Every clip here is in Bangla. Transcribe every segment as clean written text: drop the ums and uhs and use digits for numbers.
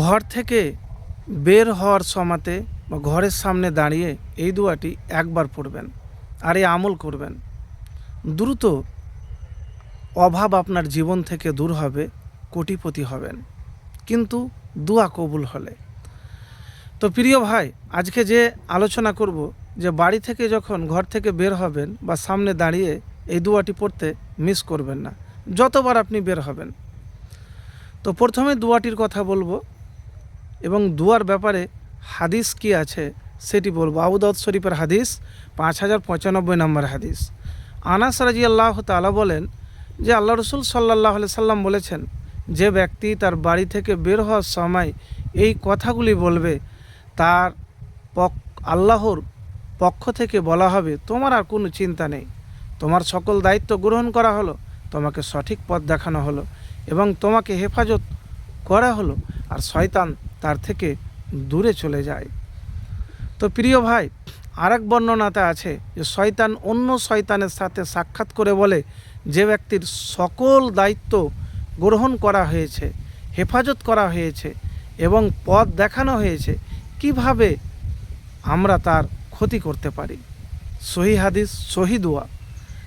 ঘর থেকে বের হওয়ার সময়তে বা ঘরের সামনে দাঁড়িয়ে এই দোয়াটি একবার পড়বেন আর এই আমল করবেন। দ্রুত অভাব আপনার জীবন থেকে দূর হবে, কোটিপতি হবেন, কিন্তু দোয়া কবুল হলে। তো প্রিয় ভাই, আজকে যে আলোচনা করব যে বাড়ি থেকে যখন ঘর থেকে বের হবেন বা সামনে দাঁড়িয়ে এই দোয়াটি পড়তে মিস করবেন না, যতবার আপনি বের হবেন। তো প্রথমে দোয়াটির কথা বলবো এবং দোয়ার ব্যাপারে হাদিস কি আছে সেটি বলবো। আবু দাউদ শরীফের হাদিস 5095 নম্বর হাদিস। আনাস রাদিয়াল্লাহু তাআলা বলেন যে আল্লাহ রসুল সাল্লাল্লাহু আলাইহি সাল্লাম বলেছেন, যে ব্যক্তি তার বাড়ি থেকে বের হওয়ার সময় এই কথাগুলি বলবে, তার আল্লাহর পক্ষ থেকে বলা হবে, তোমার আর কোনো চিন্তা নেই, তোমার সকল দায়িত্ব গ্রহণ করা হলো, তোমাকে সঠিক পথ দেখানো হলো এবং তোমাকে হেফাজত করা হলো, আর শয়তান তার থেকে দূরে চলে যায়। তো প্রিয় ভাই, আরেক বর্ণনাতে আছে যে শয়তান অন্য শয়তানের সাথে সাক্ষাৎ করে বলে, যে ব্যক্তির সকল দায়িত্ব গ্রহণ করা হয়েছে, হেফাজত করা হয়েছে এবং পথ দেখানো হয়েছে, কিভাবে আমরা তার ক্ষতি করতে পারি। সহি হাদিস, সহি দোয়া।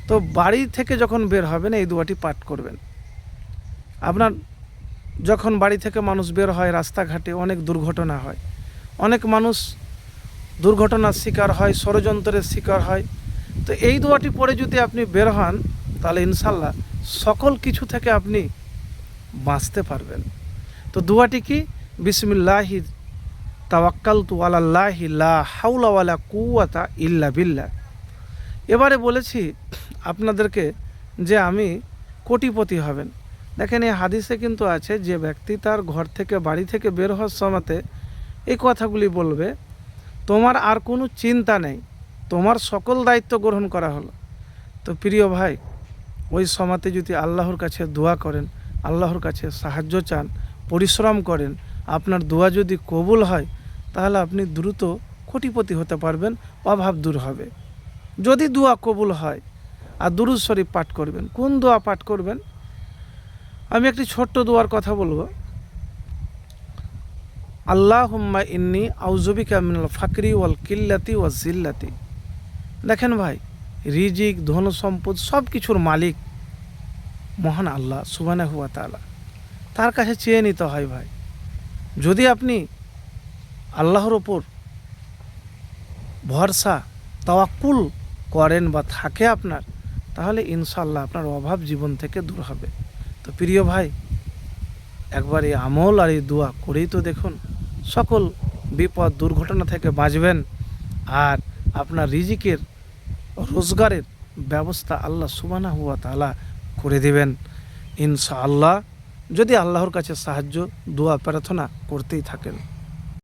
তো বাড়ি থেকে যখন বের হবেন এই দোয়াটি পাঠ করবেন। আপনার যখন বাড়ি থেকে মানুষ বের হয়, রাস্তাঘাটে অনেক দুর্ঘটনা হয়, অনেক মানুষ দুর্ঘটনার শিকার হয়, ষড়যন্ত্রের শিকার হয়। তো এই দোয়াটি পড়ে যদি আপনি বের হন, তাহলে ইনশাল্লাহ সকল কিছু থেকে আপনি বাঁচতে পারবেন। তো দোয়াটি কি? বিসমিল্লাহি তাওয়াক্কালতু আলাল্লাহি লা হাওলা ওয়ালা কুওয়াতা ইল্লা বিল্লাহ। এবারে বলেছি আপনাদেরকে যে আমি কোটিপতি হবেন। দেখেন, এই হাদিসে কিন্তু আছে যে ব্যক্তি তার ঘর থেকে বাড়ি থেকে বের হওয়ার সময়তে এই কথাগুলি বলবে, তোমার আর কোনো চিন্তা নেই, তোমার সকল দায়িত্ব গ্রহণ করা হলো। তো প্রিয় ভাই, ওই সময়তে যদি আল্লাহর কাছে দোয়া করেন, আল্লাহর কাছে সাহায্য চান, পরিশ্রম করেন, আপনার দোয়া যদি কবুল হয়, তাহলে আপনি দ্রুত কোটিপতি হতে পারবেন, অভাব দূর হবে। যদি দোয়া কবুল হয়, আর দুরূদ শরীফ পাঠ করবেন। কোন দোয়া পাঠ করবেন? আমি একটি ছোট্ট দোয়ার কথা বলবো। আল্লাহুম্মা ইন্নী আউযুবিকা মিনাল ফাকরি ওয়াল কিল্লাতি ওয়াজ জিল্লাতি। দেখেন ভাই, রিজিক, ধন সম্পদ সব কিছুর মালিক মহান আল্লাহ সুবহানাহু ওয়া তাআলা। তার কাছে চেয়ে নিতে হয় ভাই। যদি আপনি আল্লাহর ওপর ভরসা, তাওয়াক্কুল করেন বা থাকে আপনার, তাহলে ইনশাআল্লাহ আপনার অভাব জীবন থেকে দূর হবে। তো প্রিয় ভাই, একবার এই আমল আর এই দোয়া করেই তো দেখুন, সকল বিপদ দুর্ঘটনা থেকে বাঁচবেন, আর আপনার রিজিকের, রোজগারের ব্যবস্থা আল্লাহ সুবহানাহু ওয়া তাআলা করে দেবেন ইনশাআল্লাহ, যদি আল্লাহর কাছে সাহায্য, দোয়া প্রার্থনা করতেই থাকেন।